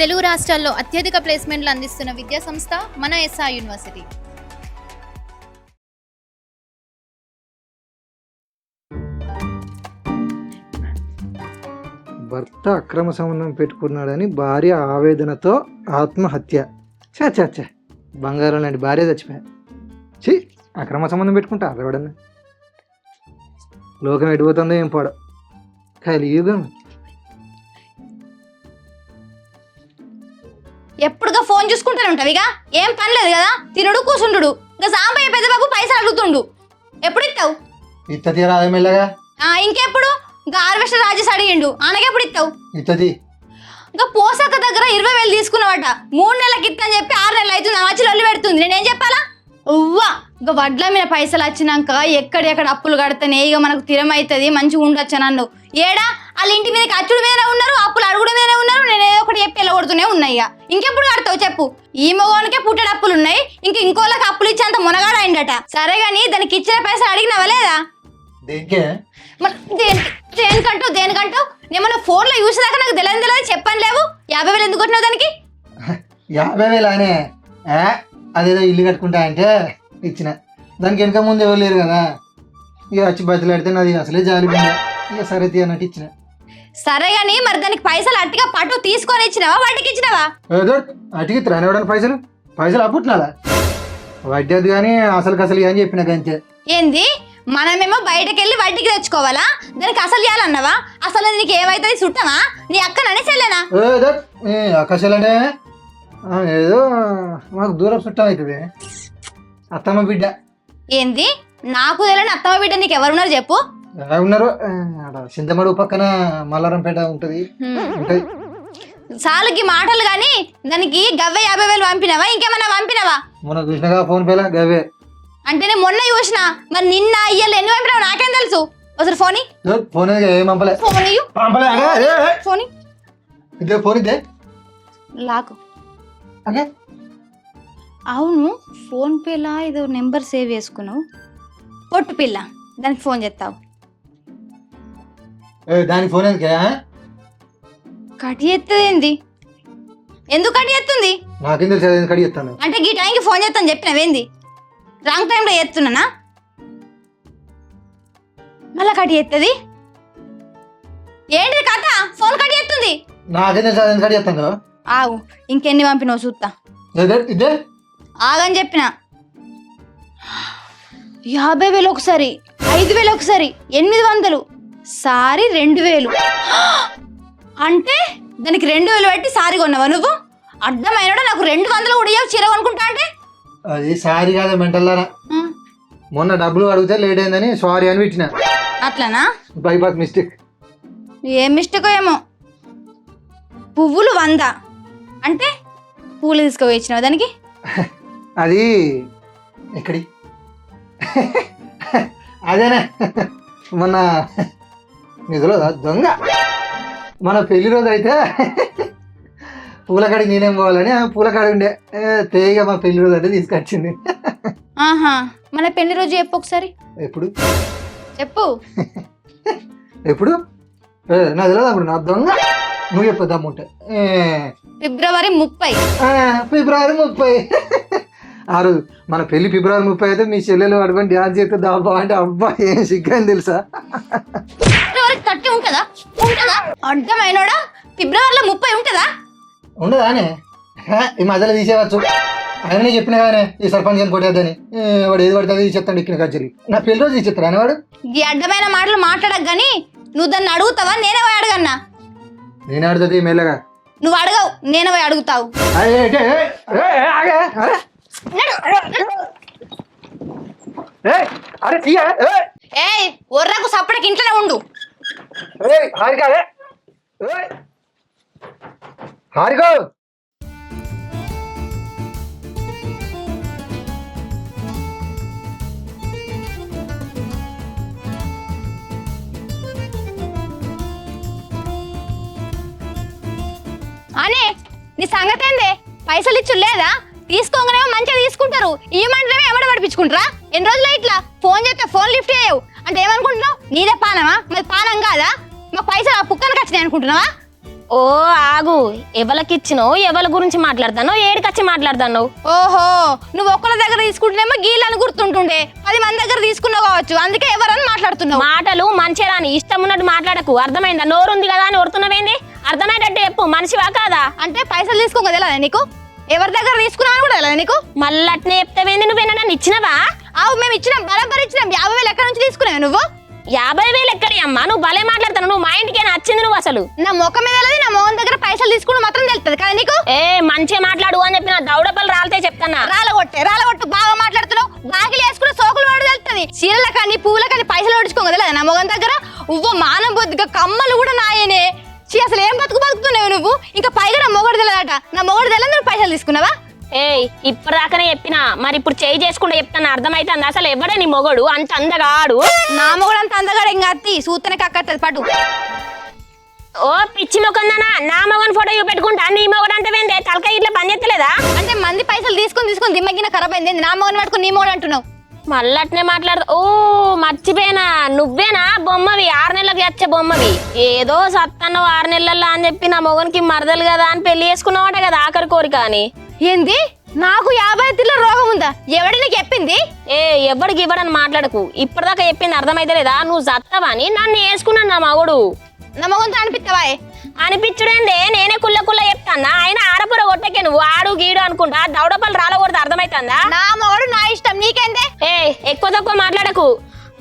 తెలుగు రాష్ట్రాల్లో అత్యధిక ప్లేస్మెంట్లు అందిస్తున్న విద్యా సంస్థ మన ఎస్ఆర్ యూనివర్సిటీ. భర్త అక్రమ సంబంధం పెట్టుకున్నాడని భార్య ఆవేదనతో ఆత్మహత్య. చా బంగారం లాంటి భార్య చచ్చిపోయా. ఛీ, అక్రమ సంబంధం పెట్టుకుంటా ఎవడన్నా. లోకం ఎడిపోతుందో ఏం పాడు కలియుగం. ఎప్పుడుగా ఫోన్ చూసుకుంటూనే ఉంటావు, ఇక ఏం పని లేదు కదా, తినుడు కూర్చుంటుడు. ఇంకా సాంబయ్య పెద్ద బాబు పైసలు అడుగుతుండు, ఎప్పుడు ఇస్తావు? ఇత్తది రాదే మెల్లగా. ఇంకెప్పుడు ఇంకా హార్వెస్టర్ రాజేసి అడిగిండు, ఆనకెప్పుడు ఇస్తావు? ఇత్తది. ఇంకా పోసాక దగ్గర 20,000 తీసుకున్నావట, 3 నెలలకి ఇత్తని చెప్పి 6 నెలలు అవుతుంది. వచ్చి లొల్లి పెడుతుంది, నేనేం చెప్పాలా? ఉవ్వా ఇంకా వడ్ల మీద పైసలు వచ్చినాక ఎక్కడెక్కడ అప్పులు కడితేనే ఇక మనకు తిరమవుతుంది, మంచిగా ఉండొచ్చు నన్ను. ఏడా వాళ్ళ ఇంటి మీద అచ్చుడు మీదనే ఉన్నారు, అప్పులు అడుగుడు మీదనే ఉన్నారు. నేను ఏదో ఒకటి చెప్పి వెళ్ళగొడుతూనే ఉన్నాయి. ఇక ఇంకెప్పుడు కడతావు చెప్పు? ఈ మగవానికే పుట్టెడు అప్పులు ఉన్నాయి, ఇంకోళ్ళకి అప్పులు ఇచ్చేంత మునగాడు అయిందట. సరే గాని దానికి ఇచ్చిన పైసలు అడిగినావా లేదా? దేనికంటూ నేను ఫోన్లో చూసేదాకా నాకు తెలియదు చెప్పని లేవు. 50,000 ఎందుకు కొట్టినావు దానికి? 50,000 అనే అదేదో ఇల్లు కట్టుకుంటా అంటే ఇచ్చిన. దానికి వెనక ముందు ఎవరు లేరు కదా, ఇక వచ్చి బతిలాడితే నాది అసలే జాలిపోయింది. ఇక సరే అన్నట్టు ఇచ్చిన. సరే గాని మరి దానికి పైసలు అట్టిగా పట్టు తీసుకొని ఇచ్చినావా, వాటికి ఇచ్చినావా? ఏదో అటుకి త్రానివ్వడానికి పైసలు అప్పుట్లాలా వడ్డీ అది కానీ అసలు అని చెప్పిన అంతే. ఏంది, మనమేమో బయటకు వెళ్ళి వడ్డీకి తెచ్చుకోవాలా? దానికి అసలు చేయాలన్నావా? అసలు నీకు ఏమైతుంది, చుట్టమా? నీ అక్కననే చెల్లెనా? ఏదో అక్కసలనే ఏదో మాకు దూరం చుట్టం అవుతుంది. అత్తమ్మ బిడ్డ. ఏంది, నాకు తెలియని అత్తమ్మ బిడ్డ నీకు ఎవరున్నారు చెప్పు? ఉన్నారు, చింతమడు పక్కన మల్లారంపేట ఉంటది. సాలుకి మాటలు గాని దానికి గవ్వే 50,000 పంపినావా, ఇంకేమన్నా పంపినావా? మొన్న చూసినాగా ఫోన్ పేలా గవ్వే. అంటే నేను మొన్న చూసిన, మరి నిన్న అయ్యాలి ఎన్ని పంపినావు నాకేం తెలుసు? ఒకసారి ఫోన్ ఫోన్ ఏం పంపలే. ఫోన్ ఇదే ఫోన్ ఇదే లాకు. అవును, ఫోన్ పేలా ఏదో నెంబర్ సేవ్ చేసుకున్నావు, పొట్టు పిల్ల, దానికి ఫోన్ చేస్తావు. దానికి ఫోన్ ఎందుకే? కటి ఎత్తది ఏంది? ఎందుకు కటి ఎత్తుంది? నాకేం తెలుసు కడి ఎత్తాను అంటే ఈ టైంకి ఫోన్ చేస్తాను చెప్పినవేంది? రాంగ్ టైంలో ఎత్తున్నానా? మళ్ళా కటి ఎత్తది ఏంటి కథ? ఫోన్ కటి ఎత్తుంది. నాకేం తెలుసు కడి ఎత్తాను. ఆగు, ఇంకెన్ని పంపినావు చూస్తా. ఇదే ఆగని చెప్పిన. 50,000 ఒకసారి, 5,000 ఒకసారి, 800 సారీ 2,000. అంటే దానికి 2,000 పెట్టి సారీ కొన్నావా నువ్వు? అడ్డమైన నాకు 200 కూడా ఇవ్వ చీర కొనుక్కుంటా అంటే. అది సారీ కాదా మెంటల్లారా, మొన్న డబ్బులు అడిగితే లేట్ అయిందని సారీ అని పెట్టిన. అట్లానా? Bypass mistake. ఏం మిస్టేక్ ఏమో. పువ్వులు 100 అంటే పూలు తీసుకుపోయిచ్చినావు దానికి? అది ఎక్కడి అదేనా మొన్న నిధులో దొంగ మన పెళ్లి రోజు అయితే పూలకాడికి నేనేం పోవాలని పూలకాడి ఉండే తేగా మా పెళ్లి రోజు అంటే తీసుకొచ్చింది. ఆహా, మన పెళ్లి రోజు చెప్పు ఒకసారి. ఎప్పుడు చెప్పు. ఎప్పుడు నాకు తెలియదు. అప్పుడు నా దొంగ నువ్వు చెప్పు దమ్ముంటే. ఫిబ్రవరి 30. ఫిబ్రవరి 30. ఆ రోజు మన పెళ్లి ఫిబ్రవరి 30 అయితే మీ చెల్లెలు అడుగుని డ్యాన్స్ చేస్తే దాబా అంటే అబ్బా ఏం సిగ్గని తెలుసా? ఫిబ్రవరి 30 ఉంటుందా? అర్థమైనోడా, ఫిబ్రవరిలో 30 ఉంటుందా? ఉండదానే, ఈ మధ్యలో తీసేవచ్చు. ఆయననే చెప్పిన కానీ ఈ సర్పంచ్ అని కొట్టేద్దని వాడు ఏది పడుతుంది తీసేస్తాడు. ఇక్కిన ఖర్చులు నా పెళ్లి రోజు తీసేస్తాడు అని వాడు. ఈ అడ్డమైన మాటలు మాట్లాడక గానీ నువ్వు దాన్ని అడుగుతావా, నేనే పోయి అడగన్నా? నేను అడుగుతుంది మెల్లగా. నువ్వు అడగవు, నేనే పోయి అడుగుతావు. ఏయ్ ఒర్రకు సప్పటికి ఇంట్లోనే ఉండు. హారికో అనే నీ సంగతి ఏందే? పైసలు ఇచ్చు లేదా? తీసుకోగానేమో మంచిగా తీసుకుంటారు, ఈ మంటలేమో ఎవడ పడిపించుకుంటారా? ఎన్ని రోజులు ఇట్లా ఫోన్ చేస్తే ఫోన్ లిఫ్ట్ చేయవు అంటే ఏమనుకుంటున్నావు? నీదే పానమా? మరి పానం కాదా? మాకు పైసలు ఆ పుక్కనకి వచ్చినాయి అనుకుంటున్నావా? ఓ ఆగు, ఎవలకిచ్చినావు, ఎవరి గురించి మాట్లాడతానో, ఏడికొచ్చి మాట్లాడతాను. ఓహో, నువ్వు ఒక్కళ్ళ దగ్గర తీసుకుంటేనేమో గీళ్ళని గుర్తుంటుండే, 10 మంది దగ్గర తీసుకున్నావు కావచ్చు, అందుకే ఎవరని మాట్లాడుతున్నావు. మాటలు మంచిగా రాని, ఇష్టం ఉన్నట్టు మాట్లాడకు, అర్థమైందా? నోరుంది కదా అని ఒడుతున్నవేంది? అర్థమయ్యేటట్టు చెప్పు, మనిషివా కాదా? అంటే పైసలు తీసుకోక తెలియదా నీకు? ఎవరి దగ్గర తీసుకున్నావు కూడా తెలియదా నీకు? మళ్ళీ అట్నే చెప్తావేంది? నువ్వేనా నన్ను ఇచ్చినవా? అవు మేము ఇచ్చినాం, బరాబర్ ఇచ్చినాం. 50,000 ఎక్కడి నుంచి తీసుకున్నావు నువ్వు? 50,000 ఎక్కడి అమ్మా? నువ్వు భలే మాట్లాడతాను. నువ్వు మా ఇంటికే నచ్చింది నువ్వు అసలు. నా ముఖం మీద తెలియదు, నా మొహం దగ్గర పైసలు తీసుకుని మాత్రం తెలుస్తుంది కదా నీకు. మంచిగా మాట్లాడు అని చెప్పిన దౌడపల్లి రాలితే చెప్తానా. రాలగొట్టు బాగా మాట్లాడుతున్నావు. బాగిలు వేసుకుని సోకులు వాడు తెలుస్తుంది. చీరల కానీ పూల కానీ పైసలు పడుచుకోగ తెలియదు నా మొహం దగ్గర. మానం బొద్దుగా కమ్మలు కూడా నాయనే. అసలు ఏం బతుకుతున్నావు నువ్వు? ఇంకా పైగా నా మొగడు తెలియదట. నా మొగడు తెలియదు, నువ్వు పైసలు తీసుకున్నావా? ఇప్పటిదాకానే చెప్పినా, మరి ఇప్పుడు చేయి చేసుకుంటే చెప్తాను. అర్థమైతుంది అసలు ఎవడే నీ మొగడు? అంత అందగాడు. నా మొగడు అంత అందగాడు ఇంకా అత్తి సూతనే కక్కత్తది పట్టు. ఓ పిచ్చి మొకందానా, నా మొగన్ ఫోటో పెట్టుకుంటా, నీ మొగడు అంటే వేందే తలకాయ ఇట్లా పని ఎత్తలేదా? అంటే మంది పైసలు తీసుకుని దిమ్మగిన ఖరాబ్ అయింది. నా మొగని పట్టుకుని నీ మొగడు అంటున్నావు. మళ్ళట్నే మాట్లాడదు. ఓ మర్చిపోయినా, నువ్వేనా బొమ్మవి? 6 నెలలకు వచ్చే బొమ్మవి. ఏదో సత్తన్నావు 6 నెలల్లో అని చెప్పి నా మొగనికి మరదలు కదా అని పెళ్లి చేసుకున్నావట కదా ఆఖరి కోరిక అని. ఏంది? నాకు 50 రోగం ఉందా? ఎవడి నీకు చెప్పింది? ఎవడికి ఇవ్వడని మాట్లాడకు. ఇప్పటిదాకా చెప్పింది అర్థమైతే లేదా? నువ్వు సత్తవని నన్ను వేసుకున్నాను నా మగుడు. నా మొగంతో అనిపిస్తావా? అనిపించుడేందే, నేనే కుల్ల చెప్తానా? ఆయన ఆడపుర కొట్టకే నువ్వు ఆడు గీడు అనుకుంటా దౌడపల్లి రాలకూడదు. అర్థమైతుందా? నా మొగడు నా ఇష్టం, నీకేందే? ఎక్కువ తక్కువ మాట్లాడకు.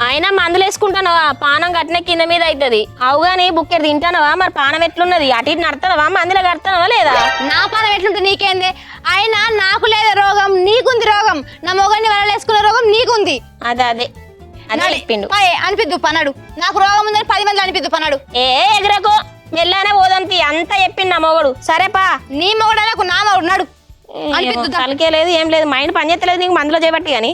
అయినా మందులు వేసుకుంటానవా? పానం గట్టిన కింద మీద అవుతుంది. అవుగాని బుక్కెడు తింటానవా? మరి పానం ఎట్లున్నది? అటు ఇటు నడతానవా? మందులో కడతానవా లేదా? నా పానం ఎట్లుంటుంది నీకేందే? అయినా నాకు లేదా రోగం, నీకుంది రోగం. నా మొగన్ని వలలేసుకునే రోగం నీకుంది. అదే చెప్పిండు. అనిపిద్దు పన్నాడు. నాకు రోగం ఉందని 10 మంది అనిపిద్దు పన్నాడు. ఎగరకు మెల్లానే పోదంతి అంతా చెప్పిండు నా మొగడు. సరేపా, నీ మొగడు నాకు నా మొగడు నాడు. తలకే లేదు ఏం లేదు, మైండ్ పని చేస్తలేదు నీకు మందులో చేయబట్టి. కానీ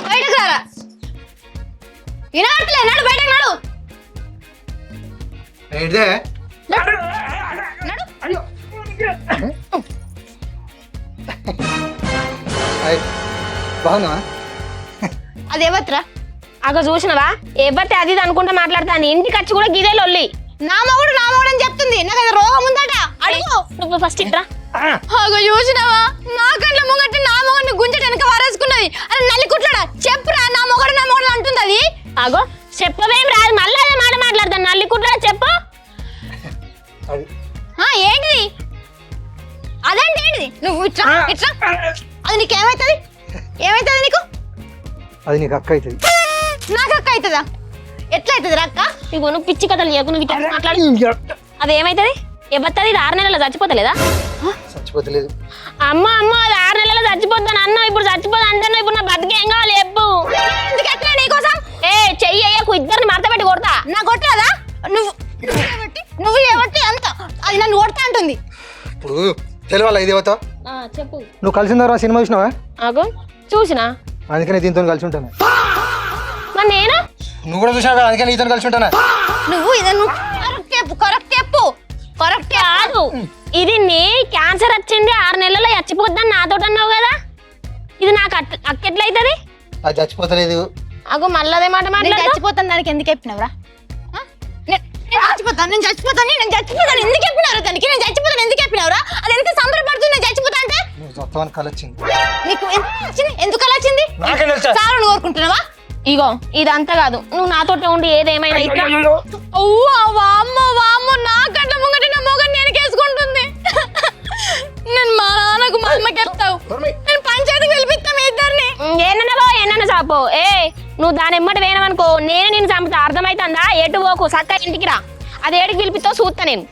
బయటకు రారా, వినట్లే, నాడు బయటకు నాడు. బాగున్నావా? అది ఎవత్రా? అగ చూసినవా? ఎవరితే అది అనుకుంటా మాట్లాడతాను. ఇంటికి వచ్చి కూడా గిదే లొల్లి. నా మొగుడు అని చెప్తుంది. నాకు అది రోగం ఉందట. అడుగు. నువ్వు ఫస్ట్ ఇట్రా. అగో చూసినావా? నా కళ్ళ ముంగట్టి నా మొగడిని గుంజట వెనక వారేసుకున్నది. అది నల్లి కుట్లాడా? చెప్పురా, నా మొగడు అంటుంది అది. అగో చెప్పవేం రాదు, మళ్ళీ అదే మాట మాట్లాడతాను. నల్లి కుట్లాడా చెప్పు. ఏంటిది? అదేంటి ఏంటిది? నువ్వు ఇట్లా ఇట్లా. అది నీకేమైతుంది? ఏమైతుంది నీకు? అది నీకు అక్క అవుతుంది. నాకు అక్క అవుతుందా? ఎట్లా అవుతుంది అక్క? ఇగో నువ్వు పిచ్చి కథలు చెప్పు. నువ్వు ఇట్లా మాట్లాడు. అదేమైతుంది? ఎవత్తది? 6 నెలల్లో చచ్చిపోతలేదా? చచ్చిపోతలేదు. అమ్మ అది 6 నెలల్లో చచ్చిపోతాను అన్నావు. ఇప్పుడు చచ్చిపోతా అంటున్నావు. ఇప్పుడు నా బతికేం కావాలి చెప్పు. ఎందుకు నీకోసం చెయ్యకు, ఇద్దరిని మడత పెట్టి కొడతా. నా కొట్టదా? నువ్వు ఏమట్టి అంత అది నన్ను కొడతా అంటుంది. ఇప్పుడు తెలియాలా ఇది అవుతావు? చెప్పు. నువ్వు కలిసిన తర్వాత సినిమా చూసినావా? అగో చూసినా, అందుకనే దీంతో కలిసి ఉంటాను. మరి నేను? నువ్వు కూడా చూసినావు కదా, అందుకని నీతో కలిసి ఉంటానా? నువ్వు ఇదను కరెక్ట్ కాదు, ఇది నీ క్యాన్సర్ వచ్చింది 6 నెలల్లో చచ్చిపోద్దని నాతో అన్నావు కదా. ఇది నాకు అక్కెట్లయితుంది? అది చచ్చిపోతలేదు. అగో మళ్ళీ అదే మాట మాట్లాడు. చచ్చిపోతాను దానికి ఎందుకు చెప్పినవరా? నేను చచ్చిపోతాను ఎందుకు చెప్పినవరా దానికి? నేను చచ్చిపోతాను ఎందుకు చెప్పినవరా? అది ఎంత సంబరపడుతుంది నేను చచ్చిపోతా అంటే. నీకు ఎందుకు అలా వచ్చింది? చాలు నువ్వు కోరుకుంటున్నావా? ఇగో ఇదంతా కాదు, నువ్వు నాతో ఉండి ఏదేమైనా వామ్మో నా కంట ముంగటి నా మొగని నేను కేసుకుంటుంది. నేను మా నాన్నకు మా అమ్మకి చెప్తావు. నేను పంచాయతీకి పిలిపిస్తాం ఇద్దరిని. ఏనన్నా చాపో. నువ్వు దాని ఎమ్మటి వేయననుకో, నేనే నేను చంపుతా. అర్థమైతుందా? ఎటు పోకు, సక్క ఇంటికి రా. అది ఏడికి పిలిపిస్తావు చూస్తా నేను.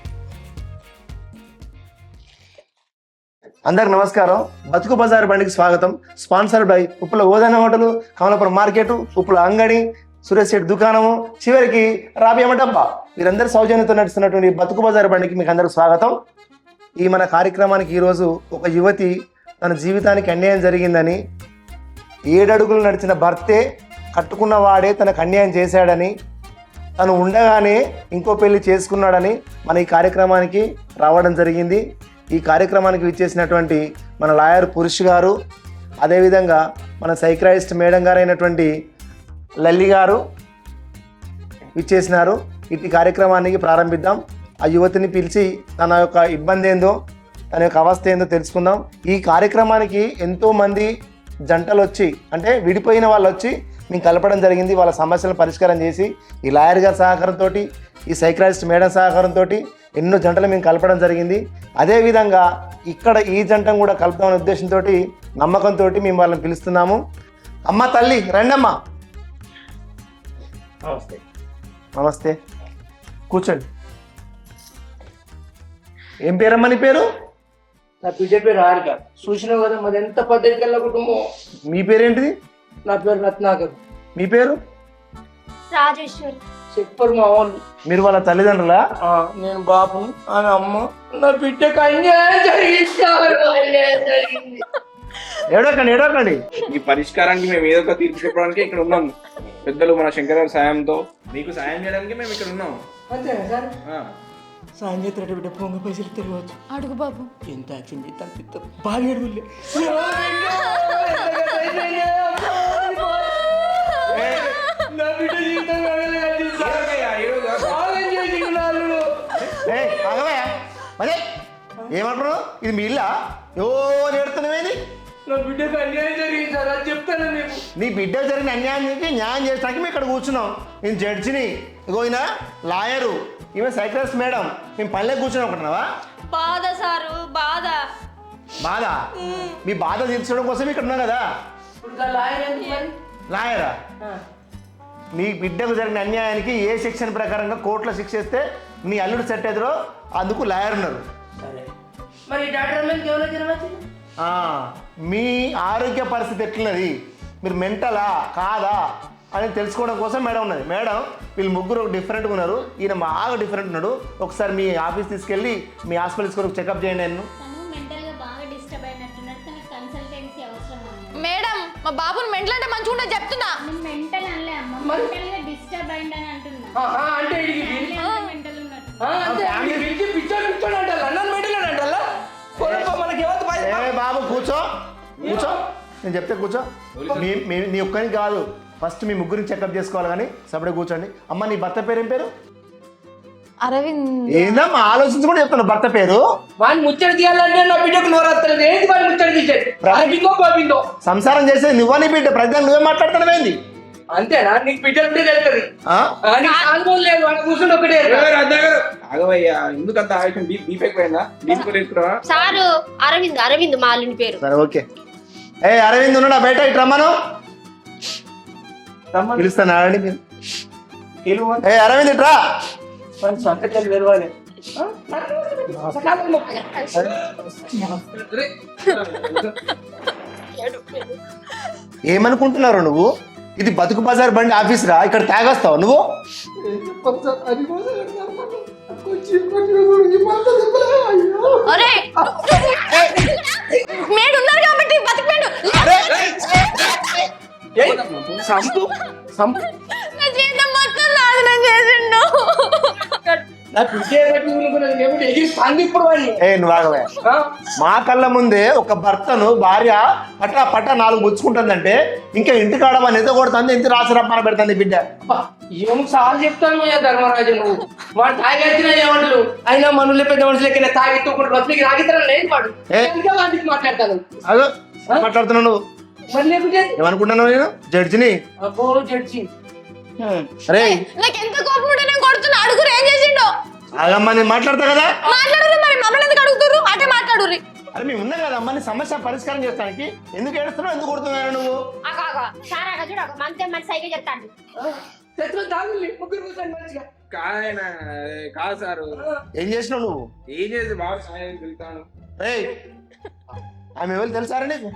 అందరికి నమస్కారం. బతుకు బజార్ బండికి స్వాగతం. స్పాన్సర్డ్ బై ఉప్పుల ఓదన హోటలు, కమలాపురం మార్కెట్, ఉప్పుల అంగడి, సురేష్ శెట్టి దుకాణము, చివరికి రాబియమ్మ డబ్బా. వీరందరూ సౌజన్యంతో నడుస్తున్నటువంటి బతుకు బజార్ బండికి మీకు అందరికి స్వాగతం. ఈ మన కార్యక్రమానికి ఈరోజు ఒక యువతి తన జీవితానికి అన్యాయం జరిగిందని, 7 అడుగులు నడిచిన భర్తే కట్టుకున్న వాడే తనకు అన్యాయం చేశాడని, తను ఉండగానే ఇంకో పెళ్లి చేసుకున్నాడని మన ఈ కార్యక్రమానికి రావడం జరిగింది. ఈ కార్యక్రమానికి విచ్చేసినటువంటి మన లాయర్ పురుష్ గారు, అదేవిధంగా మన సైక్రాయిస్ట్ మేడం గారు అయినటువంటి లల్లి గారు, ఇచ్చేసినారు. ఇటు కార్యక్రమానికి ప్రారంభిద్దాం. ఆ యువతిని పిలిచి తన యొక్క ఇబ్బంది ఏందో, తన యొక్క అవస్థ ఏందో తెలుసుకుందాం. ఈ కార్యక్రమానికి ఎంతోమంది జంటలు వచ్చి, అంటే విడిపోయిన వాళ్ళు వచ్చి మేము కలపడం జరిగింది. వాళ్ళ సమస్యలను పరిష్కారం చేసి ఈ లాయర్ గారి సహకారంతో, ఈ సైక్రాలజిస్ట్ మేడం సహకారంతో ఎన్నో జంటలు మేము కలపడం జరిగింది. అదేవిధంగా ఇక్కడ ఈ జంటను కూడా కలుపుదామనే ఉద్దేశంతో, నమ్మకంతో మేము వాళ్ళని పిలుస్తున్నాము. అమ్మ తల్లి రండమ్మా. నమస్తే. నమస్తే, కూర్చోండి. ఏం పేరమ్మా నీ పేరు? నా బిడ్డ పేరు హారిక. చూసినావు కదా మాది ఎంత పద్ధతి కల్లా కుటుంబం. మీ పేరేంటిది? నా పేరు రత్నాకర్. మీ పేరు? రాజేశ్వరి. చెప్పరు మా వాళ్ళు. మీరు వాళ్ళ తల్లిదండ్రులా? నేను బాబుని, ఆమె అమ్మ. నా బిడ్డకు అన్యాయం జరిగింది. ఏడోకండి. ఈ పరిష్కారానికి మేము ఏదో ఒక తీర్పు చెప్పడానికి ఇక్కడ ఉన్నాం. పెద్దలు మన శంకర్ గారి సాయంతో మీకు సాయం చేయడానికి మేము ఇక్కడ ఉన్నాం. అంతేనా సార్? ఆ. సాయం చేస్తాడు బిడ్డ. పొంగ పైసలు తిరగవచ్చు. అడుగు బాబు. ఎంత యాక్షన్ చేస్తే అంత ఇస్తాం. బాగా ఏడుగులే. నా బిడ్డ జీవితం ఏమంటారు? ఇది మీ ఇల్లా? ఓ నేడుతున్నావేది? నా బిడ్డకు అన్యాయం జరిగింది సార్, అది చెప్తాను మీకు. నీ బిడ్డ జరిగిన అన్యాయానికి న్యాయం చేయడానికి మేము ఇక్కడ కూర్చున్నాం. నేను జడ్జిని, ఇగో ఈయన లాయరు, ఈమె సైక్రాలజిస్ట్ మేడం. మేము పనిలో కూర్చున్నాం అనుకుంటున్నావా? బాధ సారు, బాధ. బాధ? మీ బాధ తీర్చడం కోసం ఇక్కడ ఉన్నాం కదా. ఇప్పుడు లాయర్ ఎందుకు మరి? లాయరా? నీ బిడ్డకు జరిగిన అన్యాయానికి ఏ సెక్షన్ ప్రకారంగా కోర్టులో శిక్ష ఇస్తే నీ అల్లుడు సెట్ అవుతారో అందుకు లాయర్ ఉన్నారు. సరే, మరి డాక్టర్ మీద కేవలం జరగచ్చు. మీ ఆరోగ్య పరిస్థితి ఎట్లున్నది, మీరు మెంటలా కాదా అని తెలుసుకోవడం కోసం మేడం ఉన్నది. మేడం వీళ్ళు ముగ్గురు డిఫరెంట్గా ఉన్నారు, ఈయన బాగా డిఫరెంట్ ఉన్నాడు. ఒకసారి మీ ఆఫీస్ తీసుకెళ్ళి మీ హాస్పిటల్ తీసుకొని చెకప్ చేయండి. నేను మేడం మా బాబుని మెంటల్ అంటే మంచిగా ఉంటుంది చెప్తున్నా. అంటే పిచ్చోడు అంటారు. అన్నం మెంటల్ అంటారా? మనకి బాబు కూర్చో, నేను చెప్తే కూర్చో. నీ ఒక్కరికి కాదు, ఫస్ట్ మీ ముగ్గురిని చెకప్ చేసుకోవాలి. కానీ సపరేట్ కూర్చోండి. అమ్మ నీ భర్త పేరు ఏం పేరు? అరవింద్. ఏందమ్మా ఆలోచించి కూడా చెప్తాను భర్త పేరు. వాడిని ముచ్చడి తీయాలంటే నా బిడ్డకు నోరత్తలేదు. ఏంటి వాడిని ముచ్చడి తీసేది? సంసారం చేసేది నువ్వా నీ బిడ్డ? ప్రజలు నువ్వే మాట్లాడుతున్నావేంది? అంతేనా? నీకు బిడ్డలు ఉంటే తెలుస్తుంది. లేదు వాడు కూర్చుని ఒకటే. ఆగవయ్యా, ఎందుకంత ఆవేశం? బీపీ ఎక్కువైందా? బీపీ ఎక్కువ. సారు అరవింద్ మా అల్లుని పేరు. సరే ఓకే. అరవింద్ ఉన్నాడా బయట? ఇటు రమ్మను. పిలుస్తాను ఆడండి. అరవింద్ ఇట్రా. సంతకాలు తెలవాలి. ఏమనుకుంటున్నారు నువ్వు? ఇది బతుకు బజార్ బండి ఆఫీస్ రా, ఇక్కడ తాగొస్తావు నువ్వు? మేడున్నారు కాబట్టి బతికిపోయాడు. నా జీవితం మొత్తం నాశనం చేసిండు. మా కళ్ళ ముందే ఒక భర్తను భార్య పట్ట 4 ముచ్చుకుంటుందంటే ఇంకా ఇంటికి ఆడమని ఎంత కొడుతుంది, ఎంత రాసి రమ్మని పెడుతుంది బిడ్డ. ఏం సార్ చెప్తాను ధర్మరాజు, నువ్వు వాడు తాగొచ్చిన ఏమంటారు? అయినా మనులు పెద్ద మనుషులకి తాగితూ బతికి రాగితరం లేదు వాడు. వాటికి మాట్లాడతాను. అదో మాట్లాడుతున్నావు నువ్వు. ఏమనుకుంటున్నావు? నేను జడ్జిని. జడ్జి అరే నాకు ఎంత కోపం ఉంటే నేను కొడుతున్నా. అడుగురు ఏం చేసిండో. అదమ్మా నేను మాట్లాడతా కదా. మాట్లాడరు మరి మమ్మల్ని ఎందుకు అడుగుతురు? అంటే మాట్లాడుర్రి. అరే మేము ఉన్నాం కదా అమ్మని సమస్య పరిష్కారం చేస్తానికి. ఎందుకు ఏడుస్తున్నావు? ఎందుకు కొడుతున్నావు నువ్వు? కాదు సారు. ఏం చేసినావు నువ్వు? ఏం చేసి బాగా సాయం వెళ్తాను. ఆమె ఎవరు తెలుసారా నీకు?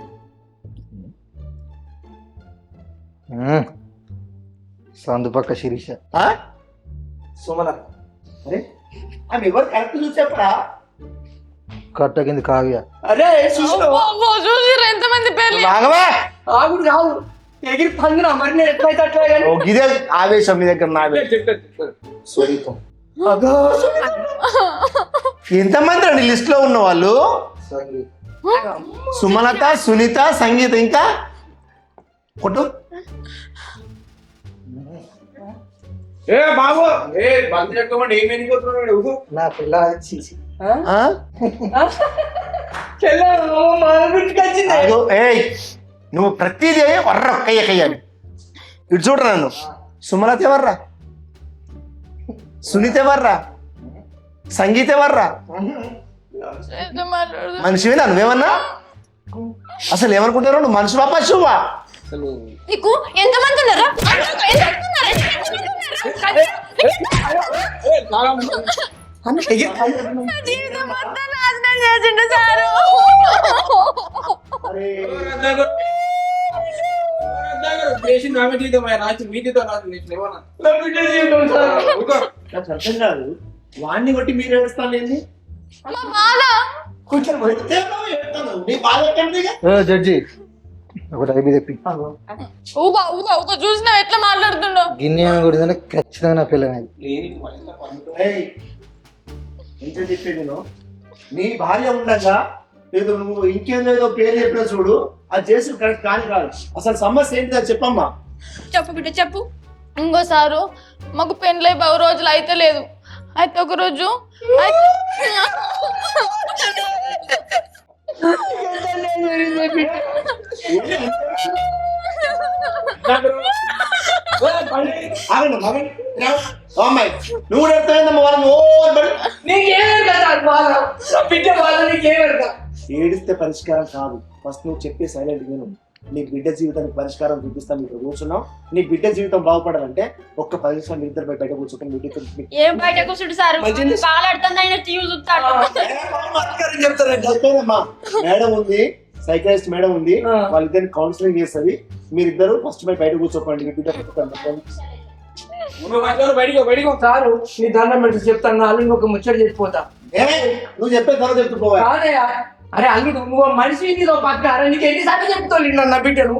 సందుపక్క శిరీష. సుమల. అరే ఆమె ఎవరు కరెక్ట్ చూసేప్పరా? కట్ట కింద కావ్య. అరే చూసిర్రు ఎంతమంది పేర్లు. ఆగుడు కాదు, ఎగిరి పందిన మరి నేను ఎట్లయితే అట్లా. ఇదే ఆవేశం మీ దగ్గర. నా ఎంతమంది రండి లిస్ట్ లో ఉన్న వాళ్ళు? సుమలత, సునీత, సంగీత, ఇంకా కొట్టు. ఏ బాబు ఏ బంద్ చెక్కమండి ఏం ఎందుకు ఊసు నా పిల్ల చీచి ఆ? అదో, ఏయ్ నువ్వు ప్రతిదీ వర్ర కయ్యాలి ఇటు చూడరా నన్ను సుమలత ఎవర్రా సునీత ఎవర్రా సంగీత ఎవర్రా మనిషివేనా నువ్వేమన్నా అసలు ఏమనుకుంటారు నువ్వు మనిషి పాప శుభా నీకు ఎంతమంది ఉన్నారా జీవితం మొత్తం నాశనం చేసిండు సారు చేసింది ఆమె జీవితం రాసి మీ జీవితం రాసి ఏమన్నా అర్థం కాదు వాడిని కొట్టి మీరు ఏడుస్తాను ఏంది మా బాధ కొంచెం నీ బాధ ఎక్కడిది ఇక? జడ్జి ఒకటి అయిపోయి తెప్పి ఊబా ఊబా ఊబా చూసినావు ఎట్లా మాట్లాడుతుండో గిన్నె కొడితే ఖచ్చితంగా నా పిల్లనేది ఏయ్, ఎంత చెప్పేది నేను నీ భార్య ఉండగా ఏదో నువ్వు ఇంకేదో పేరు చెప్పినా చూడు అది చేసి కరెక్ట్ కాదు అసలు సమస్య ఏంటి అది చెప్పమ్మా చెప్పు బిడ్డ చెప్పు ఇంకోసారు మాకు పెళ్ళై బాగు రోజులు అయితే లేదు అయితే ఒక రోజు ఆగండి, ఆగండి. ఓ అమ్మాయి నువ్వు ఎడతాయిందమ్మా వాళ్ళని బిడ్డ బాధ నీకేమడతా ఏడిస్తే పరిష్కారం కాదు ఫస్ట్ నువ్వు చెప్పే సైలెంట్ విను నీ బిడ్డ జీవితానికి పరిష్కారం చూపిస్తాను ఇక్కడ కూర్చున్నావు నీ బిడ్డ జీవితం బాగుపడాలంటే ఒక్క 10 నిమిషాలు మీ ఇద్దరు బయట కూర్చుంటే మీ బిడ్డ ఏం బయట కూర్చుంటు సార్ కాలాడుతుంది ఆయన టీవీ చూస్తాడు చెప్పేదమ్మా మేడం ఉంది సైకాలజిస్ట్ మేడం ఉంది వాళ్ళిద్దరిని కౌన్సిలింగ్ చేస్తుంది మీరిద్దరు ఫస్ట్ బయట కూర్చోకండి మీ బిడ్డ బయటికి సారు నీ దండం పెట్టి చెప్తాను అల్లుడు ఒక ముచ్చట చెప్పిపోతా నువ్వు చెప్పే తర్వాత చెప్తుకోవాలి కాదయ్యా అరే అల్లుడు నువ్వు మనిషి నీతో పక్క నీకు ఎన్నిసార్లు చెప్తావు నా బిడ్డను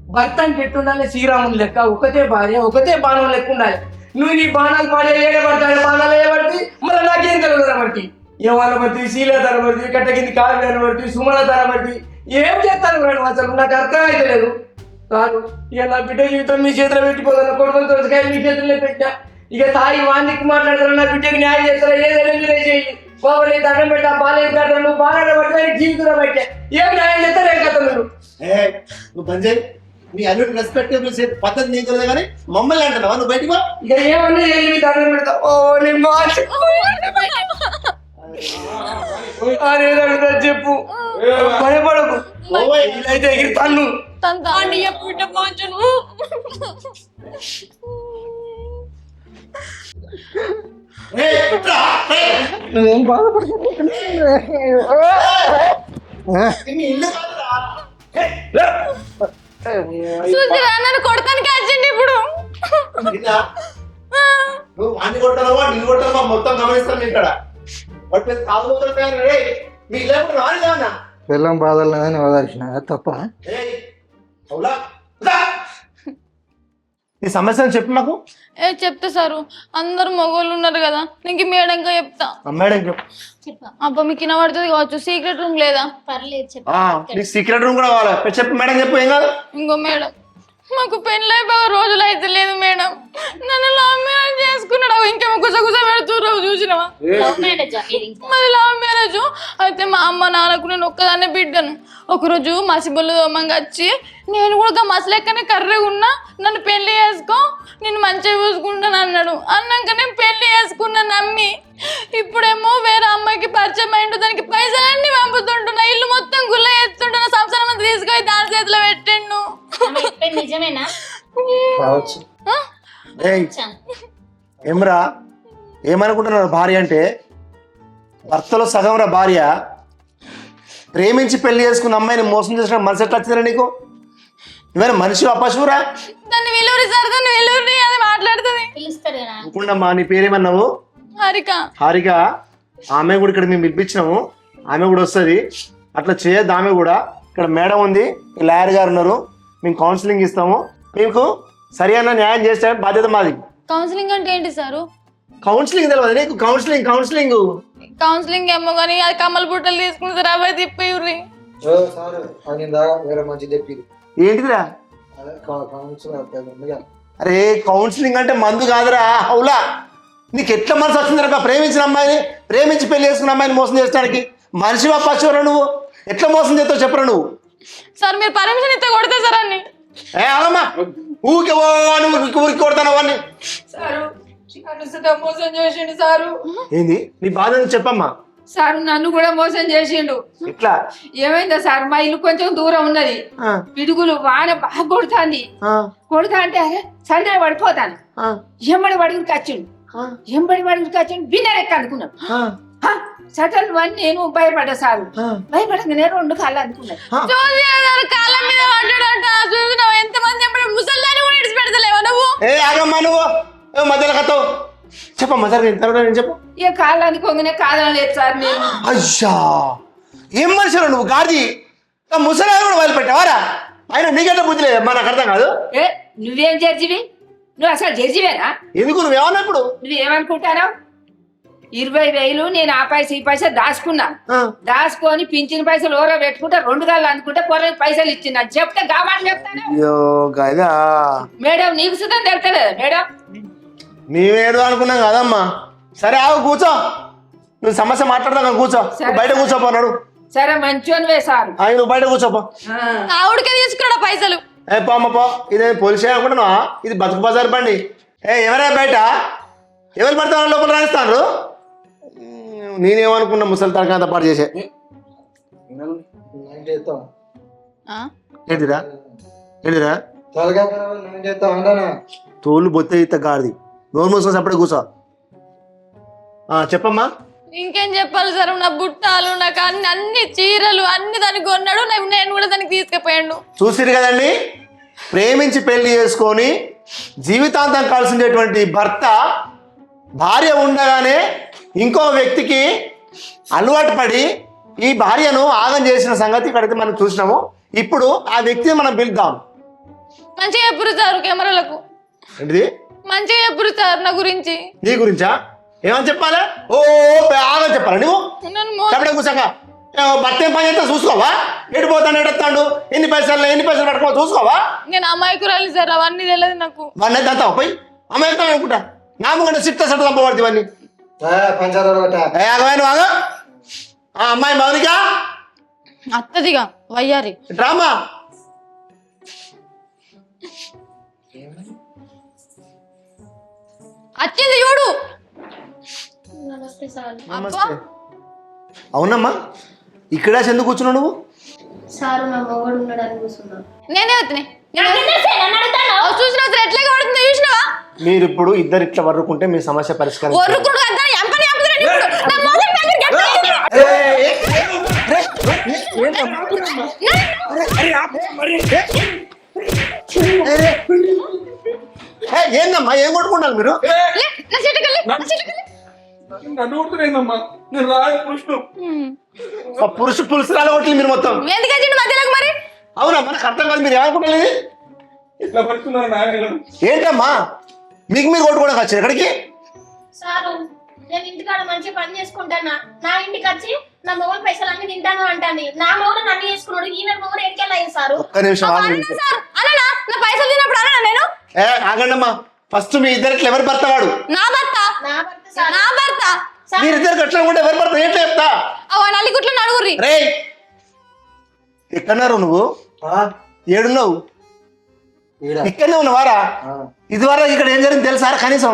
భర్త అని పెట్టుండాలి శ్రీరాముని లెక్క ఒకతే భార్య ఒకతే బాణం లెక్క ఉండాలి నువ్వు నీ బాణాలు పాడే ఏడబడతాడు బాణాలు ఏడబడి మళ్ళీ నాకేం కలగదు బట్టి ఏమాల బట్టి శీల తరబడి కట్ట కింది కాలు అనబడి సుమల తరబడి ఏం చేస్తాను మేడం అసలు నాకు అర్థం అయితే లేదు కాదు ఇక నా బిడ్డ జీవితం మీ చేతిలో పెట్టిపోతాను కొడుకులు తోటకాయ మీ చేతుల్లో పెట్టా ఇక తాగి వానికి మాట్లాడతారు నా బిడ్డకి న్యాయం చేస్తారా ఏదైనా మీరే చేయి బాబు దండం పెట్టా బాలేదు కదా నువ్వు బాగా పడితే జీవితంలో పెట్టా ఏం న్యాయం చేస్తారా ఏం కదా మీరు నువ్వు బంద్ చేయి మీ అల్లుడికి రెస్పెక్టబుల్ పద్ధతి నీకు తెలియదు కానీ మమ్మల్ని అంటున్నావా నువ్వు బయటికి పో. ఇక ఏమన్నా చేయి మీ దండం పెడతా ఓ నేను చెప్పు భయపడకు అయితే ఎగిరి తన్ను ఏయ్, ఇట్రా, ఏయ్. నువ్వేం బాధపడుతుంది మీ ఇల్లు కాదురా. నన్ను కొడతానికి వచ్చింది ఇప్పుడు నిన్నా? నువ్వు వాడిని కొట్టావా నిన్ను కొట్టావా మొత్తం గమనిస్తాను ఇక్కడ వాటి మీద తాగుతుంటారు మీ లేకుండా రానిదానా పిల్లం బాధలు లేదని ఓదార్చిన తప్ప అవులా ఈ సమస్యను చెప్పు మాకు ఏ చెప్తా సారు అందరు మగోళ్ళు ఉన్నారు కదా నీకు మేడంగా చెప్తా మేడం అబ్బా మీకు వినబడుతుంది కావచ్చు సీక్రెట్ రూమ్ లేదా నీకు సీక్రెట్ రూమ్ కూడా కావాలి చెప్పు మేడం చెప్పు ఏం కాదు ఇంకో మేడం మాకు పెళ్ళై బాగా రోజులు అయితే లేదు మేడం నన్ను లవ్ మ్యారేజ్ చేసుకున్నాడు ఇంకేమో గుసగుస పెడుతుర్రావు చూసినవా మరి లవ్ మ్యారేజ్ అయితే మా అమ్మ నాన్నకు నేను ఒక్కదాన్నే బిడ్డను ఒకరోజు మసిబొల్లు దోమంగా వచ్చి నేను కూడా మసలెక్కనే కర్రగా ఉన్నా నన్ను పెళ్లి చేసుకో నేను మంచిగా చూసుకుంటాను అన్నాడు అన్నాక నేను పెళ్లి చేసుకున్నా నమ్మి ఇప్పుడేమో వేరే అమ్మాయికి పరిచయం అయిండు దానికి పైసలన్నీ పంపుతుంటున్నా ఇల్లు మొత్తం గుల్ల వేస్తుంటున్నా సంవత్సరం అంతా తీసుకొని దాని చేతిలో పెట్టిండు నిజమేనా కావచ్చు ఏమ్రా ఏమనుకుంటున్నారు భార్య అంటే భర్తలో సగం రా భార్య ప్రేమించి పెళ్లి చేసుకున్న అమ్మాయిని మోసం చేసిన మనసు ఎట్లా వచ్చిందిరా నీకు ఇవన్నీ మనిషి అపశువురా దాన్ని విలువరి సార్ దాన్ని విలువరి అది మాట్లాడుతుంది అనుకుండమ్మా నీ పేరేమన్నావు హారిక హారిక ఆమె కూడా ఇక్కడ మేము పిలిపించినాము ఆమె కూడా వస్తుంది అట్లా చేయొద్దు ఆమె కూడా ఇక్కడ మేడం ఉంది లాయర్ గారు ఉన్నారు మేము కౌన్సిలింగ్ ఇస్తాము మీకు సరైన న్యాయం చేసే బాధ్యత మాది కౌన్సిలింగ్ అంటే ఏంటి సారు కౌన్సిలింగ్ తెలియదు నీకు కౌన్సిలింగ్ కౌన్సిలింగ్ కౌన్సిలింగ్ ఏమో కానీ అది కమ్మల బుట్టలు తీసుకుంటారు అబ్బాయి తిప్పి సార్ అది దాకా వేరే మంచి చెప్పి ఏంటిదిరా అదే కౌన్సిలర్ ఉందిగా అరే కౌన్సిలింగ్ అంటే మందు కాదురా అవులా. నీకు ఎట్లా మనసు వచ్చిందరా ప్రేమించిన అమ్మాయిని, ప్రేమించి పెళ్లి చేసుకున్న అమ్మాయిని మోసం చేసడానికి? మనిషివా పశువురా నువ్వు? ఎట్లా మోసం చేస్తావు చెప్పరా నువ్వు? సార్ మీరు పర్మిషన్ ఇస్తే కొడతా సార్ అన్ని. ఏ అమ్మా ఊరికే ఊరికి కొడతాను అవన్నీ. సారు నన్ను సుధా మోసం చేసిండు సారు. ఏంది నీ బాధ చెప్పమ్మా. సారు నన్ను కూడా మోసం చేసిండు. ఇట్లా ఏమైందా సార్, మా ఇల్లు కొంచెం దూరం ఉన్నది. ఆ, పిడుగులు వాన బాగా కొడుతుంది. ఆ, కొడుతా అంటే అరే సండే పడిపోతాను. ఆ, ఎంబడి పడుగురికి వచ్చిండు. ఆ, ఎంబడి పడుగురికి వచ్చిండు. బిన్నె ఎక్క అనుకున్నాం. ఆ, సటల్ వన్ నేను భయపడ్డా సారు. ఆ. భయపడగానే 2 కాళ్ళు అనుకున్నాను. కాళ్ళ మీద పడ్డాడంట. చూసినావు ఎంతమంది ఎప్పుడు ముసల్దాన్ని కూడా ఇడిచి పెడతలేవా నువ్వు? ఏ ఆగమ్మా నువ్వు మధ్యలో కథవు చెప్పమ్మా సార్. నేను తర్వాత నేను చెప్పు. ఇక కాళ్ళు అనుకోగానే కాదనలేదు సార్ నేను. అయ్యా ఏం మనిషిరా నువ్వు గాది ముసలా కూడా వదిలిపెట్టావారా? ఆయన నీకెట్లా బుద్ధి లేదమ్మా, నాకు అర్థం కాదు. ఏ నువ్వేం జడ్జివి? నువ్వు అసలు జడ్జివేనా? ఎందుకు నువ్వేమన్నా ఇప్పుడు? నువ్వేమనుకుంటావు? 20,000 నేను ఆ పైసా ఈ పైసా దాచుకున్నా. దాచుకొని పింఛన్ పైసలు ఓరో పెట్టుకుంటే 2 గాళ్ళు అనుకుంటే పొరకి పైసలు ఇచ్చిందా చెప్తే గామాట చెప్తాను. అయ్యో గదా మేడం నీకు సుతం తెలుస్తలేదా మేడం? మేమేదో అనుకున్నాం కదమ్మా. సరే ఆగు కూర్చో, నువ్వు సమస్య మాట్లాడదా కూర్చో. సరే. బయట కూర్చోపోన్నాడు. సరే మంచోనివే సార్. నువ్వు బయట కూర్చోపో. ఆవిడకే తీసుకున్నాడు పైసలు. ఏ పో అమ్మ పో. ఇదే పోలీస్ స్టేషన్ అనుకుంటున్నావా? ఇది బతుకు బజార్ బండి. ఎవరా బయట ఎవరు పడతాను లోపల రాణిస్తాను. నేనేమనుకున్నా ముసలి తరగతి పాటు చేసే ఏంటిరా ఏంటిరా తోలు బొత్త ఇత్త గాడిది. నోరు మూసుకొని అప్పుడే కూర్చో. చెప్పమ్మా. ఇంకేం చెప్పాలి సార్, నా బుట్టాలు నాకు అన్ని చీరలు అన్ని దానికి కొన్నాడు. నేను కూడా దానికి తీసుకుపోయాడు. చూసిరు కదండి, ప్రేమించి పెళ్లి చేసుకొని జీవితాంతం కలిసినటువంటి భర్త భార్య ఉండగానే ఇంకో వ్యక్తికి అలవాటు పడి ఈ భార్యను ఆగం చేసిన సంగతి ఇక్కడైతే మనం చూసినాము. ఇప్పుడు ఆ వ్యక్తిని మనం పిలుద్దాం. మంచిగా చెప్పురు సార్, కెమెరాలకు ఏంటిది మంచిగా చెప్పురు సార్ నా గురించి. నీ గురించా? ఏమని చెప్పాలా? ఓ ఆగం చెప్పాలా నువ్వు? నన్ను చెప్పడే కూర్చోక భర్త ఏం పని చేస్తా చూసుకోవా? ఎడిపోతాడు ఎడతాడు, ఎన్ని పైసలు పట్టుకో చూసుకోవా? నేను అమ్మాయికురాలి సార్, అవన్నీ తెలియదు నాకు. వాడిని అయితే అంతావు పోయి అమ్మాయి వెళ్తాను అనుకుంటా. నామకంటే సిట్ట సట్ట చంపబడుతుంది ఇవన్నీ. ఆగమైన ఆగ అమ్మాయి మౌనిక అత్తదిగా వయ్యారి డ్రామా వచ్చింది చూడు. నమస్తే. అవునమ్మా, ఇక్కడ ఎందుకు కూర్చున్నావు నువ్వు? సారు నా మొగడు ఉన్నాడని కూర్చున్నాను. నేనే వద్దునే చూసిన ఎట్లా పడుతుంది చూసినావా? మీరు ఇప్పుడు ఇద్దరు ఇట్లా వర్రుకుంటే మీ సమస్య పరిష్కారం. ఒర్రుకుడు అంతా ఎంపని ఎంపుతున్నాడు ఇప్పుడు. నా మొగడు దగ్గరికి ఎట్లా ఏందమ్మా ఏం కొట్టుకుంటారు మీరు? లే, నా చెట్టుకెళ్ళి, నా చెట్టుకెళ్ళి. నన్ను కొడుతున్నాయిందమ్మా, నేను రాయ కృష్ణ. పురుషురాలు కొట్టి మీరు మొత్తం ఎందుకు వచ్చిండు మధ్యలోకి మరి? అవునా? మనకు అర్థం కాదు, మీరు ఏమనుకుంటలేదు. ఇట్లా పడుతున్నారు నాయన. ఏంటమ్మా మీకు మీరు కొట్టుకోవడానికి వచ్చారు ఎక్కడికి? సారు నేను ఇంటికాడ మంచిగా పని చేసుకుంటానా, నా ఇంటికి వచ్చి నా మొగలు పైసలు అన్ని తింటాను అంటాను. నా మొగలు నన్ను చేసుకున్నాడు, ఈమె మొగలు ఎక్కెళ్ళాయి సారు. ఒక్క నిమిషం ఆగండి. అననా సార్, అననా? నా పైసలు తిన్నప్పుడు అననా నేను? ఆగండమ్మా. ఫస్ట్ మీ ఇద్దరికి ఎవరు భర్త వాడు? నా భర్త, నా భర్త సారు. నా భర్త. మీరిద్దరికి ఎట్లా ఉంటే ఎవరు భర్త ఏంటో చెప్తా. అవ నల్లిగుట్లు నడుగుర్రి. రే ఎక్కడున్నారు నువ్వు? ఏడున్నావు? ఇక్కడనే ఉన్నవారా? ఇది వరకు ఇక్కడ ఏం జరిగింది తెలుసా కనీసం?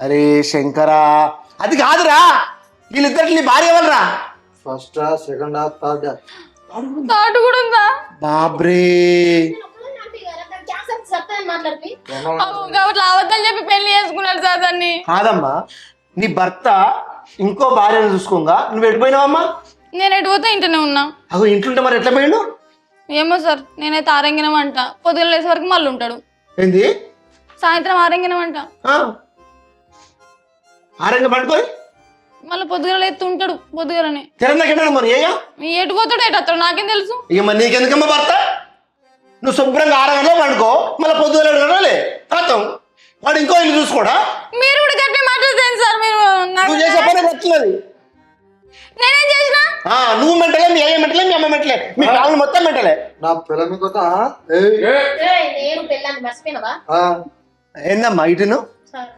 అరే శంకరా, అది కాదురా. వీళ్ళిద్దరికి నీ భార్య ఎవరురా? ఫస్ట్ సెకండ్ థర్డ్ తాటు కూడా ఉందా? బాబ్రే మాట్లాడి కాబట్టి అబద్ధాలు చెప్పి పెళ్లి చేసుకున్నాడు సార్ దాన్ని. కాదమ్మా, నీ భర్త ఇంకో భార్యను చూసుకోగా నువ్వు ఎడిపోయినావమ్మా? నేను ఎటు పోతే ఇంటనే ఉన్నా. అగో ఇంట్లుంటే మరి ఎట్లా పోయిండు? ఏమో సార్, నేనైతే ఆరంగినమంట. పొద్దున లేసే వరకు మళ్ళీ ఉంటాడు. ఏంది? సాయంత్రం ఆరంగినమంట. ఆరంగా పడుకొని మళ్ళీ పొద్దుగల ఎత్తు ఉంటాడు. పొద్దుగలనే తెరందాకెళ్ళాడు మరి. ఏయా ఎటు పోతాడు ఎటు వస్తాడు నాకేం తెలుసు. ఇక మరి నీకెందుకమ్మా భర్త? నువ్వు శుభ్రంగా 6 గంటలు పండుకో, మళ్ళీ పొద్దుగల 7 గంటలే కథం. వాడు ఇంకో ఇల్లు చూసుకోడా? మీరు కూడా గట్టి మాట్లాడతాను సార్. మీరు నువ్వు చేసే పని వస్తున్నది. నేనేం చేసినా? నువ్వు మెంటలే, మీ అయ్య మెంటలే, మీ అమ్మ మెంటలే, మీ ఫ్యామిలీ మొత్తం మెంటలే. నా పిల్లల నేను పిల్లం అని మర్చిపోయినావా ఏందమ్మా ఇటును సార్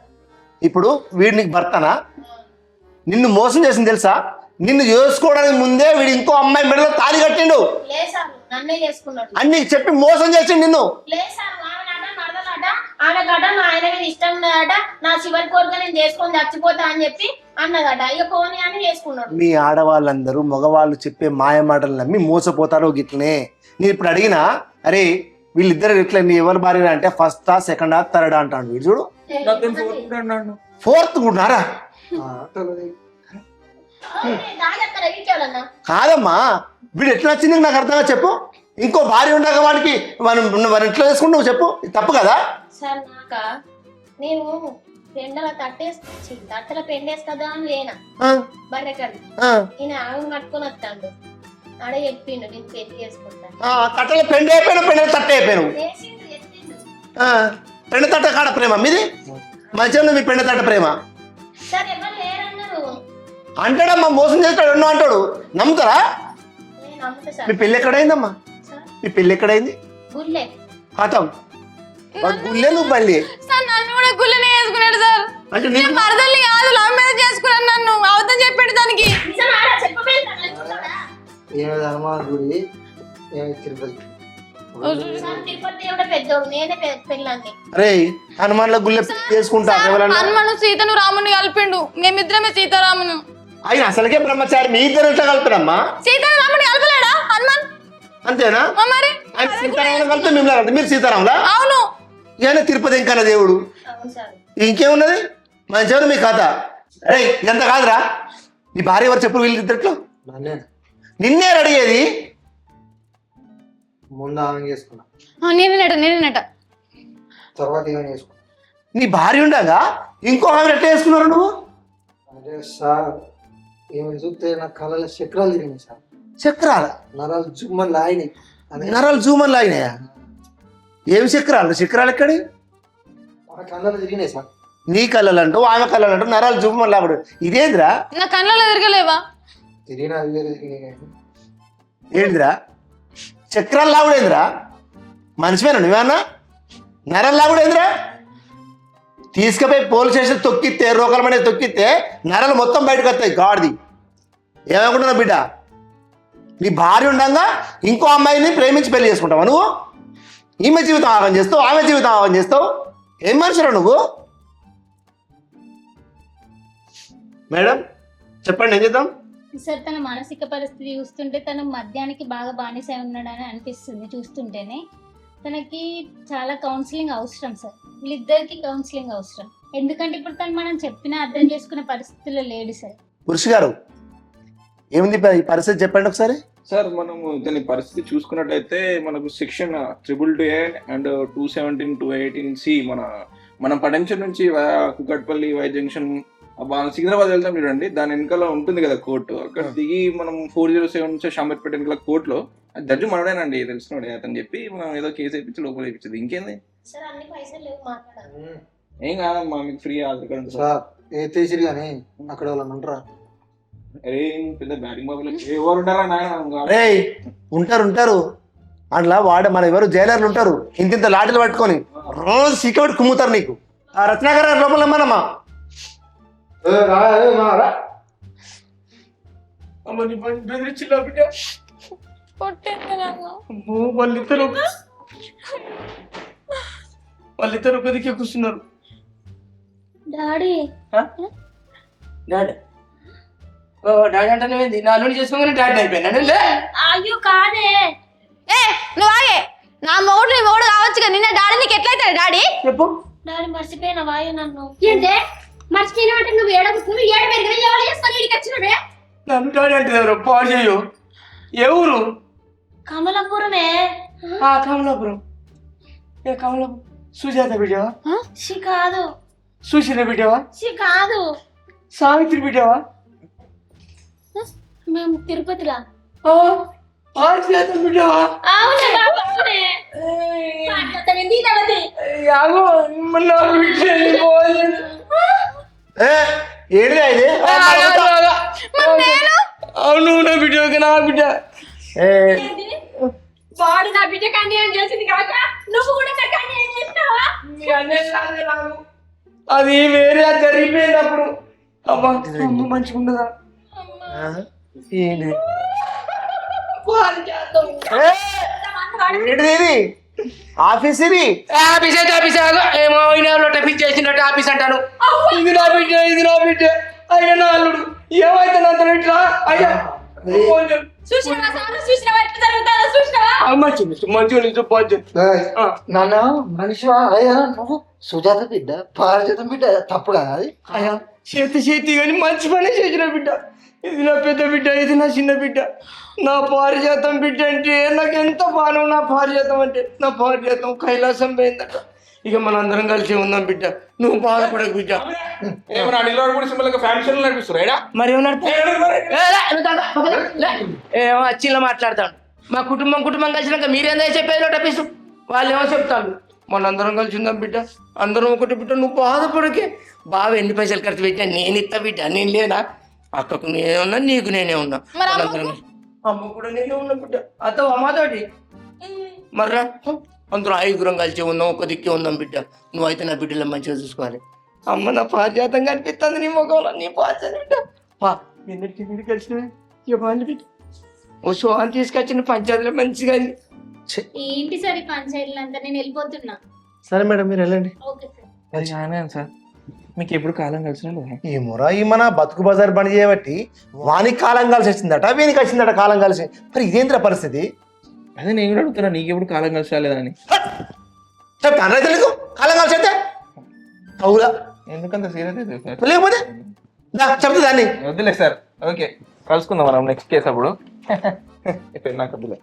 ఇప్పుడు వీడు నీకు భర్తనా? నిన్ను మోసం చేసింది తెలుసా? నిన్ను చేసుకోవడానికి ముందే వీడు ఇంకో అమ్మాయి మెడలో తాళి కట్టిండు. లే సార్ నన్నే చేసుకున్నాడు. అన్ని చెప్పి మోసం చేసిండు నిన్ను. లే సార్ ఆమె మరదలాట ఆమె గట నా ఆయన మీద ఇష్టం ఉన్నదట, నా చివరి కోరిక నేను చేసుకొని చచ్చిపోతా అని చెప్పి అన్నదట. ఇక పోనీ అని చేసుకున్నాడు. మీ ఆడవాళ్ళందరూ మగవాళ్ళు చెప్పే మాయ మాటలు నమ్మి మోసపోతారో గిట్లనే. నేను ఇప్పుడు అడిగినా, అరే వీళ్ళిద్దరు ఇట్లా నీ ఎవరు భార్య అంటే ఫస్టా సెకండా థర్డా అంటాడు. వీడు చూడు ఫోర్త్ ఉన్నారా? కాదమ్మా, వీడు ఎట్లా వచ్చింది నాకు అర్థంగా చెప్పు. ఇంకో భార్య ఉండగా వాడికి మనం ఎట్లా చేసుకుంటా నువ్వు చెప్పు, తప్పు కదా? సార్ నాక నేను పెండల తట్టల పెండేస్కదా అని లేనా బర్రెకడి ఈయన ఆమె కట్టుకొని వస్తాడు. ఆడ చెప్పిండు నేను పెళ్లి చేసుకుంటాను. తట్టల పెండి అయిపోయినా పెండ తట్ట అయిపోయాను. పెండ తట్ట కాడ ప్రేమ మీది మంచిగా మీ పెండ తట్ట ప్రేమ సార్ ఎవరు లేరన్నారు అంటాడమ్మా. మోసం చేస్తాడు ఎన్నో అంటాడు, నమ్ముతారా? నేను నమ్ముతా సార్. మీ పెళ్ళి ఎక్కడైందమ్మా? మీ పెళ్ళి ఎక్కడైంది? గుళ్ళే కథం గుళ్ళే నువ్వు మళ్ళీ సార్ నన్ను కూడా గుళ్ళనే చేసుకున్నాడు సార్. అంటే నేను మరదల్ని కాదు లవ్ మ్యారేజ్ చేసుకున్నాను. నన్ను అవతం చెప్పాడు దానికి. నిజమారా చెప్పలేదు హనుమాన్ గుడి తిరుపతి. సార్ తిరుపతి దేవుడే పెద్దోడు, నేనే పెళ్ళాన్ని. అరే హనుమాన్ల గుళ్ళె చేసుకుంటా హనుమాను సీతను రాముని కలిపిండు. మేమిద్దరమే సీతారామును. ఆయన అసలుకే బ్రహ్మచారి, మీ ఇద్దరు ఎట్లా కలుపుతారమ్మా? సీతాను రాముని కలపలేడా హనుమాన్? అంతేనా? మరి ఆయన సీతారాములు కలిపితే మిమ్మల్ని కలిపి మీరు సీతారాములా? అవును. ఈయన తిరుపతి ఇంకా దేవుడు. అవును సార్. ఇంకేమున్నది మంచిగా మీ కథ. అరే ఎంత కాదురా, నీ భార్య ఎవరు చెప్పు? వీళ్ళు ఇద్దట్లో నిన్నే అడిగేది. ముందు ఆమె చేసుకున్నా, నేనేనట తర్వాత ఏమైనా చేసుకున్నా. నీ భార్య ఉండగా ఇంకో ఆమె ఎట్లా చేసుకున్నారు నువ్వు? అదే సార్ ఏమైనా చూస్తే నా కళ్ళలో చక్రాలు తిరిగినాయి సార్. చక్రాల నరాలు జుమ్మలు లాగినాయి. నరాలు జూమర్లు అయినాయా? ఏమి చక్రాలు? చక్రాలు ఎక్కడి? ఆ కళ్ళలో తిరిగినాయి సార్. నీ కళ్ళలు అంటూ ఆమె కళ్ళలు అంటూ నరాలు జూమర్లు అప్పుడు ఇదేంద్రా? నా కళ్ళలో తిరగలేవా? తిరిగినా అవి వేరే తిరిగినాయి. ఏంటిరా చక్రాలు లాగుడేంద్రా? మనిషివేనా నువ్వేమన్నా? నరాలు లాగుడేంద్రా? తీసుకుపోయి పోలీస్ స్టేషన్ తొక్కితే, రోకల మీద తొక్కితే నరాలు మొత్తం బయటకు వస్తాయి. గాడిది ఏమనుకుంటున్నావు బిడ్డ? నీ భార్య ఉండగా ఇంకో అమ్మాయిని ప్రేమించి పెళ్లి చేసుకుంటావా నువ్వు? ఈమె జీవితం ఆగం చేస్తావు, ఆమె జీవితం ఆగం చేస్తావు. ఏం మనిషిరా నువ్వు? మేడం చెప్పండి, ఏం చేద్దాం? సార్ తన మానసిక పరిస్థితి చూస్తుంటే తను మద్యానికి బాగా బానిసై ఉన్నాడని అనిపిస్తుంది చూస్తుంటేనే. తనకి చాలా కౌన్సిలింగ్ అవసరం సార్. వీళ్ళిద్దరికి కౌన్సిలింగ్ అవసరం. ఎందుకంటే ఇప్పుడు తను మనం చెప్పినా అర్థం చేసుకునే పరిస్థితిలో లేడు సార్. పురుష్ గారు ఏముంది ఈ పరిస్థితి చెప్పండి ఒకసారి. సార్ మనము దాని పరిస్థితి చూసుకున్నట్టయితే మనకు సెక్షన్ 222A అండ్ 217, 218C మన పటంచర్ నుంచి కుకట్పల్లి వై జంక్షన్ సికింద్రాబాద్ వెళ్తాం చూడండి, దాని వెనకాల ఉంటుంది కదా కోర్టు. అక్కడ దిగి మనం 407 నుంచి షాంబర్పేట వెనకాల కోర్టులో జడ్జి మనడేనండి, తెలిసినోడే అతను చెప్పి మనం ఏదో కేసు వేయించి లోపల వేయించింది. ఇంకేంది సార్ అన్ని పైసలు లేవు మాట్లాడాలి. ఏం కాదమ్మా, మీకు ఫ్రీ ఆధార్ సార్ ఏ తీసిరు కానీ అక్కడ వాళ్ళని ఉంటారా? అరే పెద్ద బ్యాటింగ్ బాబులు ఎవరు ఉంటారా నాయన? రే ఉంటారు అట్లా మన ఎవరు జైలర్లు ఉంటారు, ఇంత లాటలు పట్టుకొని రోజు సీకబెట్టి కుమ్ముతారు నీకు. ఆ రత్నాకర్ లోపల మనమ్మా వాళ్ళిద్దరు ఒక దిక్కే కూర్చున్నారు. డాడీ డాడీ డాడీ అంటానేది నా అల్లుని చేసుకోగానే డాడీ అయిపోయినా? అయ్యో కాదే. నువ్వు ఆగే. నా మొగుడు నీ మొగుడు కావచ్చు కదా. నిన్న డాడీ నీకు ఎట్లయితాడు డాడీ? చెప్పు. డాడీ మర్చిపోయిన వాయు నన్ను. ఏంటే మర్చిపోయిన అంటే నువ్వు ఏడబుతులు ఏడబెరిగిన ఎవరు చేసుకొని ఇక్కడికి వచ్చినవే? నన్ను డాడీ అంటే ఎవరు? పాజేయు. ఏ ఊరు? కమలాపురమే. కమలాపురం. ఏ కమలాపురం? సుజాత బిడ్డవా? షి కాదు. సుశీల బిడ్డవా? షి కాదు. సావిత్రి బిడ్డవా? మేము తిరుపతిలా. సుజాత బిడ్డవా? అవునే బాబునే. పాటతనింది నవది. యాగో మన బిడ్డని పోయే. ఏంటిదా ఇది? అవును నా బిడ్డ, నా బిడ్డ. వాడు నా బిడ్డ కన్యాయం చేసింది కాక నువ్వు కూడా నా కన్యాయం చేసినావు. మీ అన్నయ్య రాదు అది వేరే జరిగిపోయింది అప్పుడు అమ్మా అమ్మ మంచిగా ఉండదా ఏంటి పాలు చేద్దాం. ఏంటిది ఇది ఆఫీస్ ఇది ఆఫీస్ అయితే ఆఫీస్ ఏమో టెఫిక్ చేసినట్టు ఆఫీస్ అంటాను ఇది నా బిడ్డ అయ్యా నా అల్లుడు ఏమైతే నాతో ఇట్లా అయ్యా కొంచెం మంచిగా నుంచి నాన్న మనిషివా అయ్యా నువ్వు సుజాత బిడ్డ పారిజాతం బిడ్డ తప్పు కదా అది అయ్యా చేతి కానీ మంచి పని చేసిన బిడ్డ ఇది నా పెద్ద బిడ్డ ఇది నా చిన్న బిడ్డ నా పారిజాతం బిడ్డ అంటే నాకు ఎంత బాను నా పారిజాతం అంటే నా పారిజాతం కైలాసం పోయిందట ఇక మనందరం కలిసి ఉందాం బిడ్డ నువ్వు బాధపడకు బిడ్డ ఏమన్నా అనిల్ కూడా సింపుల్ గా ఫ్యామిలీ నడిపిస్తారు మరి ఏమో వచ్చిలా మాట్లాడతాడు మా కుటుంబం కలిసినాక మీరేందో చెప్పేది టపిస్తు వాళ్ళు ఏమో చెప్తాను మనందరం కలిసి ఉందాం బిడ్డ అందరం ఒకటి బిడ్డ నువ్వు బాధపడకే బాగా ఎన్ని పైసలు ఖర్చు పెట్టినా నేను ఇస్తా బిడ్డ నేను లేనా అక్కకు నేనే ఉన్నా నీకు నేనే ఉన్నా అమ్మ కూడా నేనే ఉన్నా బిడ్డ అతో అమ్మతోటి మర్రా అందరం 5 కలిసి ఉందాం ఒక దిక్కే ఉందాం బిడ్డ నువ్వైతే నా బిడ్డలో మంచిగా చూసుకోవాలి అమ్మ నా పారిజాతం కనిపిస్తుంది నీ ముఖంలో నీ పారిజాతం బిడ్డ ఎన్నిటికి కలిసినవి ఇవ్వాలి బిడ్డ ఓ సోహాన్ తీసుకొచ్చిన పంచాయతీలో మంచిగా ఏంటి సార్ ఈ పంచాయతీలు అంతా నేను వెళ్ళిపోతున్నా. సరే మేడం మీరు వెళ్ళండి ఓకే సార్. సార్ మీకు ఎప్పుడు కాలం కలిసినా ఈ మురా ఈ మన బతుకు బజార్ బండి చేయబట్టి వానికి కాలం కలిసి వచ్చిందట వీనికి వచ్చిందట కాలం కలిసి మరి ఇదేంద్ర పరిస్థితి అదే నేను కూడా అడుగుతున్నా నీకు ఎప్పుడు కాలం కలిసి రాలేదని. చెప్తా అన్న తెలుగు కాలం కలిసి అయితే అవులా ఎందుకంత సీరియస్ అయితే సార్ లేకపోతే చెప్తా దాన్ని వద్దులే సార్. ఓకే కలుసుకుందాం మనం నెక్స్ట్ కేసు అప్పుడు. ఇప్పుడు నాకు వద్దులే.